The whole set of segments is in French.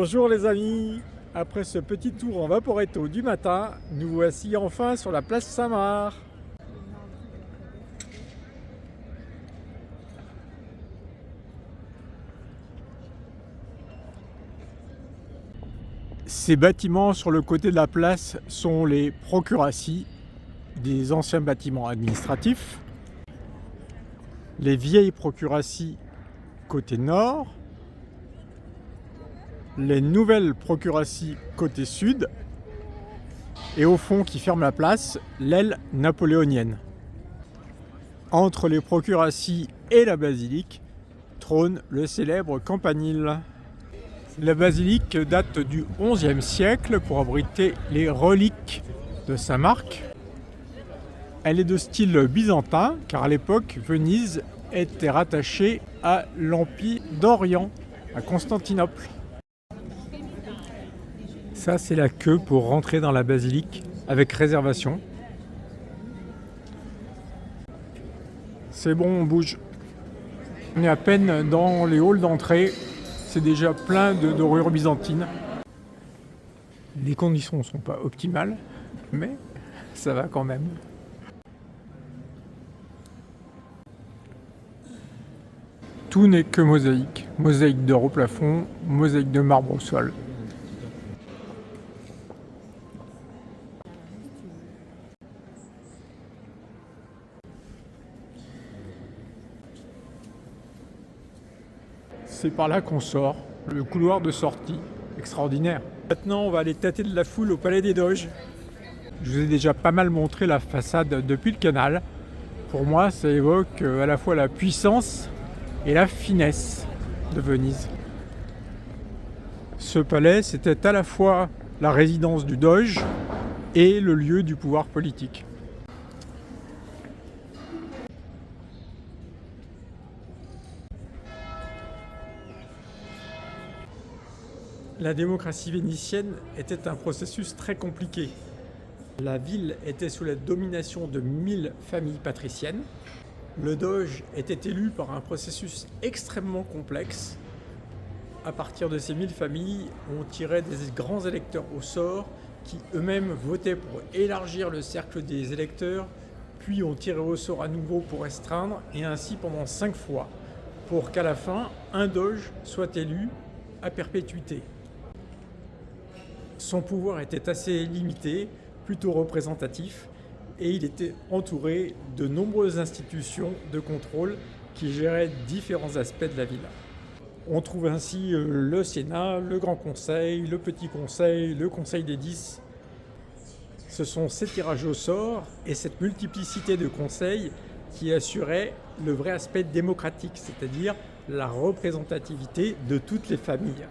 Bonjour les amis, après ce petit tour en vaporetto du matin, nous voici enfin sur la place Saint-Marc. Ces bâtiments sur le côté de la place sont les procuraties, des anciens bâtiments administratifs, les vieilles procuraties côté nord, les nouvelles procuraties côté sud, et au fond qui ferme la place, l'aile napoléonienne. Entre les procuraties et la basilique trône le célèbre campanile. La basilique date du XIe siècle pour abriter les reliques de Saint-Marc. Elle est de style byzantin car à l'époque Venise était rattachée à l'Empire d'Orient, à Constantinople. Ça c'est la queue pour rentrer dans la basilique avec réservation. C'est bon, on bouge. On est à peine dans les halls d'entrée. C'est déjà plein de dorures byzantines. Les conditions ne sont pas optimales, mais ça va quand même. Tout n'est que mosaïque. Mosaïque d'or au plafond, mosaïque de marbre au sol. C'est par là qu'on sort, le couloir de sortie, extraordinaire. Maintenant, on va aller tâter de la foule au Palais des Doges. Je vous ai déjà pas mal montré la façade depuis le canal. Pour moi, ça évoque à la fois la puissance et la finesse de Venise. Ce palais, c'était à la fois la résidence du Doge et le lieu du pouvoir politique. La démocratie vénitienne était un processus très compliqué. La ville était sous la domination de 1000 familles patriciennes. Le doge était élu par un processus extrêmement complexe. À partir de ces 1000 familles, on tirait des grands électeurs au sort qui eux-mêmes votaient pour élargir le cercle des électeurs, puis on tirait au sort à nouveau pour restreindre, et ainsi pendant 5 fois, pour qu'à la fin, un doge soit élu à perpétuité. Son pouvoir était assez limité, plutôt représentatif, et il était entouré de nombreuses institutions de contrôle qui géraient différents aspects de la ville. On trouve ainsi le Sénat, le Grand Conseil, le Petit Conseil, le Conseil des 10. Ce sont ces tirages au sort et cette multiplicité de conseils qui assuraient le vrai aspect démocratique, c'est-à-dire la représentativité de toutes les familles.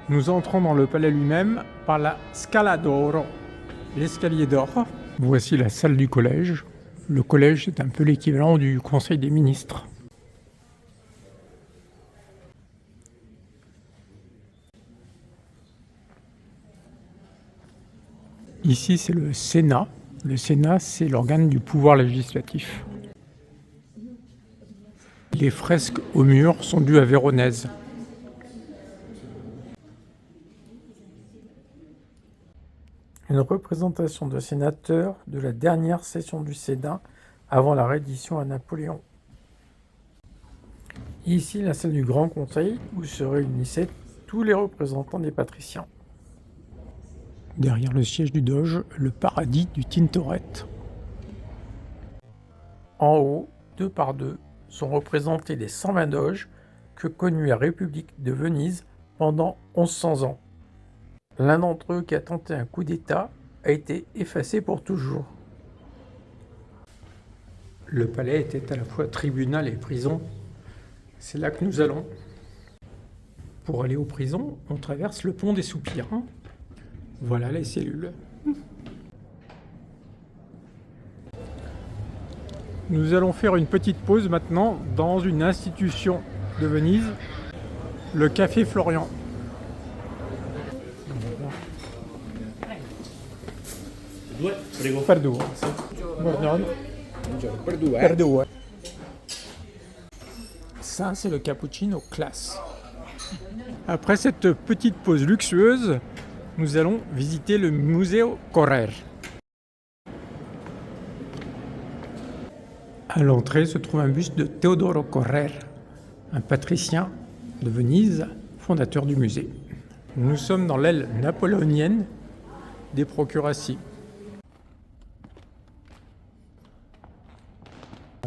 Nous entrons dans le palais lui-même par la Scala d'Oro, l'escalier d'or. Voici la salle du collège. Le collège est un peu l'équivalent du Conseil des ministres. Ici, c'est le Sénat. Le Sénat, c'est l'organe du pouvoir législatif. Les fresques au mur sont dues à Véronèse. Une représentation de sénateurs de la dernière session du Sénat avant la reddition à Napoléon. Ici, la salle du Grand Conseil où se réunissaient tous les représentants des patriciens. Derrière le siège du Doge, le paradis du Tintoret. En haut, 2 par 2, sont représentés les 120 doges que connut la République de Venise pendant 1100 ans. L'un d'entre eux qui a tenté un coup d'État a été effacé pour toujours. Le palais était à la fois tribunal et prison. C'est là que nous allons. Pour aller aux prisons, on traverse le pont des Soupirs. Voilà les cellules. Nous allons faire une petite pause maintenant dans une institution de Venise, le Café Florian. Per due. Per due. Ça, c'est le cappuccino classe. Après cette petite pause luxueuse, nous allons visiter le Museo Correr. À l'entrée se trouve un buste de Teodoro Correr, un patricien de Venise, fondateur du musée. Nous sommes dans l'aile napoléonienne des Procuratie.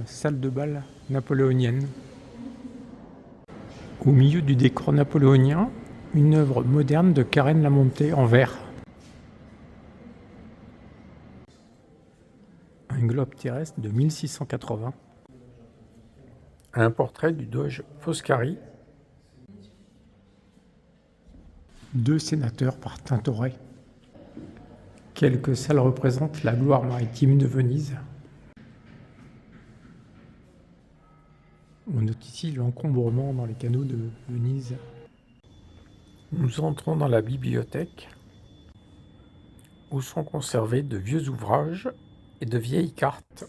Salle de bal napoléonienne. Au milieu du décor napoléonien, une œuvre moderne de Karen Lamonté en verre. Un globe terrestre de 1680. Un portrait du doge Foscari. 2 sénateurs par Tintoret. Quelques salles représentent la gloire maritime de Venise. On note ici l'encombrement dans les canaux de Venise. Nous entrons dans la bibliothèque où sont conservés de vieux ouvrages et de vieilles cartes.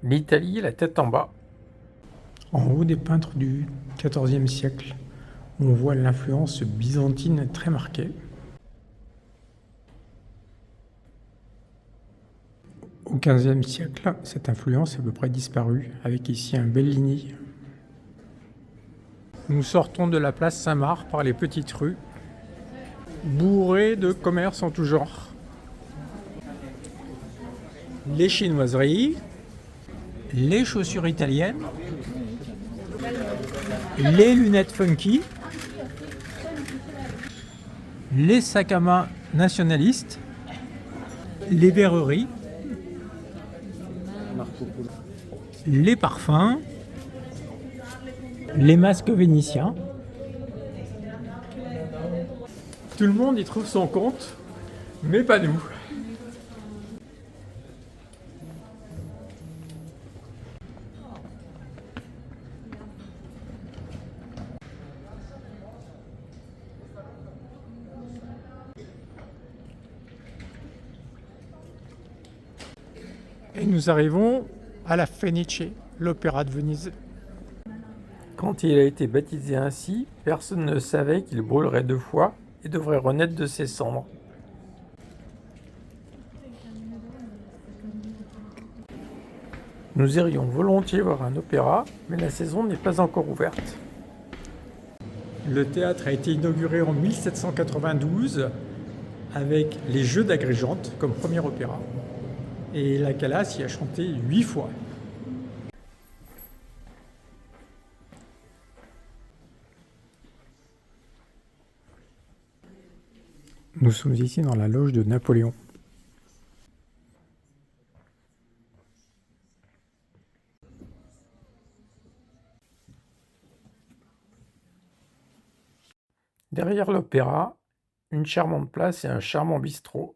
L'Italie, la tête en bas. En haut des peintres du XIVe siècle, on voit l'influence byzantine très marquée. Au XVe siècle, cette influence a à peu près disparu, avec ici un Bellini. Nous sortons de la place Saint-Marc par les petites rues, bourrées de commerces en tout genre. Les chinoiseries, les chaussures italiennes, les lunettes funky, les sacs à main nationalistes, les verreries, les parfums, les masques vénitiens. Tout le monde y trouve son compte, mais pas nous. Et nous arrivons à la Fenice, l'opéra de Venise. Quand il a été baptisé ainsi, personne ne savait qu'il brûlerait 2 fois et devrait renaître de ses cendres. Nous irions volontiers voir un opéra, mais la saison n'est pas encore ouverte. Le théâtre a été inauguré en 1792 avec les Jeux d'Agrégente comme premier opéra. Et la Calas y a chanté 8 fois. Nous sommes ici dans la loge de Napoléon. Derrière l'opéra, une charmante place et un charmant bistrot.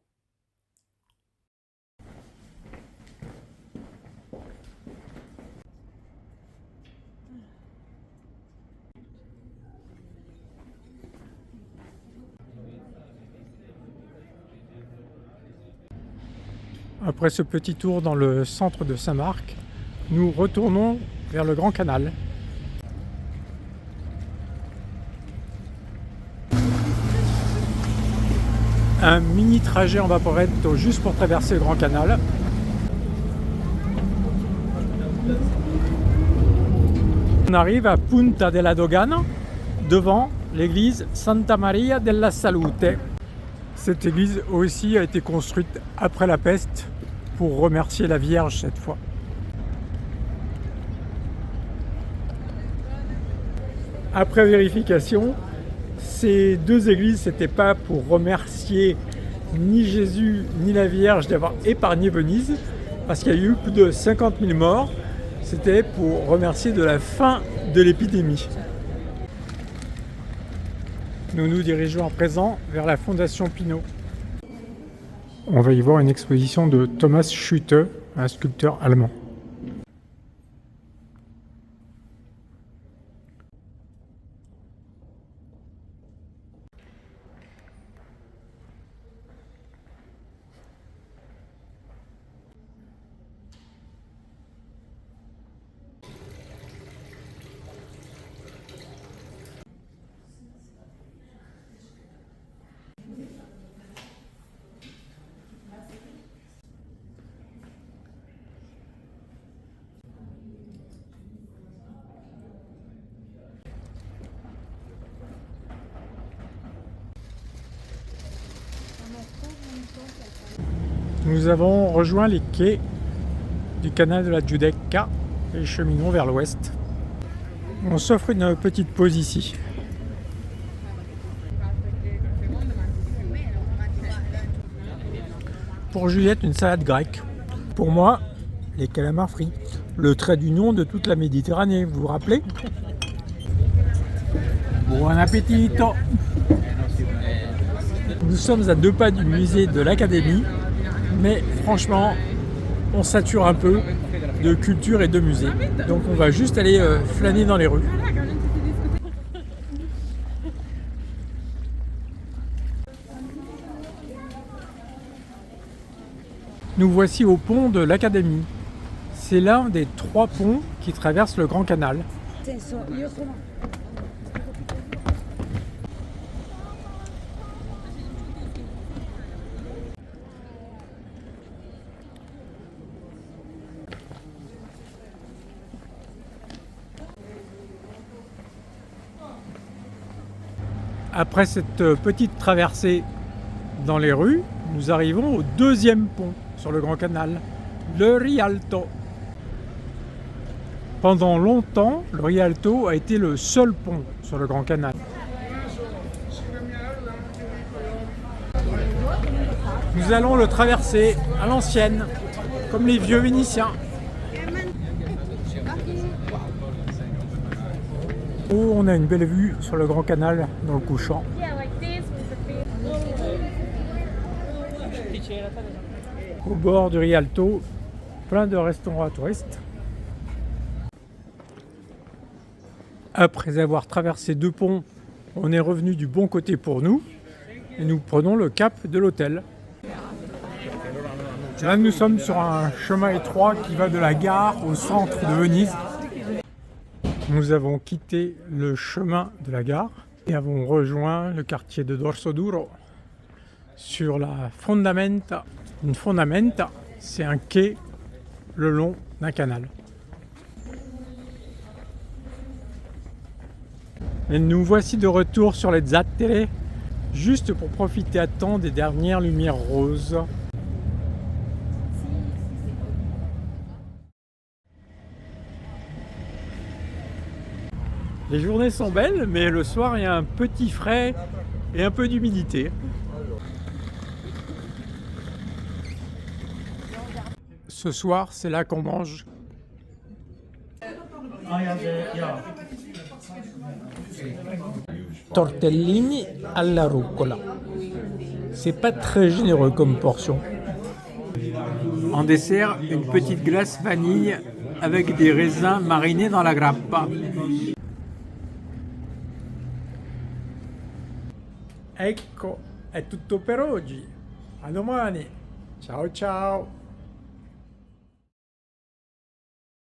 Après ce petit tour dans le centre de Saint-Marc, nous retournons vers le Grand Canal. Un mini trajet en vaporetto juste pour traverser le Grand Canal. On arrive à Punta della Dogana, devant l'église Santa Maria della Salute. Cette église aussi a été construite après la peste pour remercier la Vierge cette fois. Après vérification, ces 2 églises, c'était pas pour remercier ni Jésus ni la Vierge d'avoir épargné Venise, parce qu'il y a eu plus de 50 000 morts. C'était pour remercier de la fin de l'épidémie. Nous nous dirigeons à présent vers la Fondation Pinault. On va y voir une exposition de Thomas Schutte, un sculpteur allemand. Nous avons rejoint les quais du canal de la Giudecca et cheminons vers l'ouest. On s'offre une petite pause ici. Pour Juliette, une salade grecque. Pour moi, les calamars frits. Le trait d'union de toute la Méditerranée, vous vous rappelez? Bon appétit! Nous sommes à 2 pas du musée de l'Académie, mais franchement, on sature un peu de culture et de musée. Donc on va juste aller flâner dans les rues. Nous voici au pont de l'Académie. C'est l'un des 3 ponts qui traversent le Grand Canal. Après cette petite traversée dans les rues, nous arrivons au 2e pont sur le Grand Canal, le Rialto. Pendant longtemps, le Rialto a été le seul pont sur le Grand Canal. Nous allons le traverser à l'ancienne, comme les vieux Vénitiens. Oh, on a une belle vue sur le Grand Canal dans le couchant. Au bord du Rialto, plein de restaurants à touristes. Après avoir traversé 2 ponts, on est revenu du bon côté pour nous et nous prenons le cap de l'hôtel. Là, nous sommes sur un chemin étroit qui va de la gare au centre de Venise. Nous avons quitté le chemin de la gare et avons rejoint le quartier de Dorsoduro sur la Fondamenta. Une fondamenta, c'est un quai le long d'un canal. Et nous voici de retour sur les Zattere, juste pour profiter à temps des dernières lumières roses. Les journées sont belles, mais le soir il y a un petit frais et un peu d'humidité. Ce soir, c'est là qu'on mange. Tortellini alla rucola. C'est pas très généreux comme portion. En dessert, une petite glace vanille avec des raisins marinés dans la grappa. Ecco, è tutto per oggi. A domani. Ciao ciao.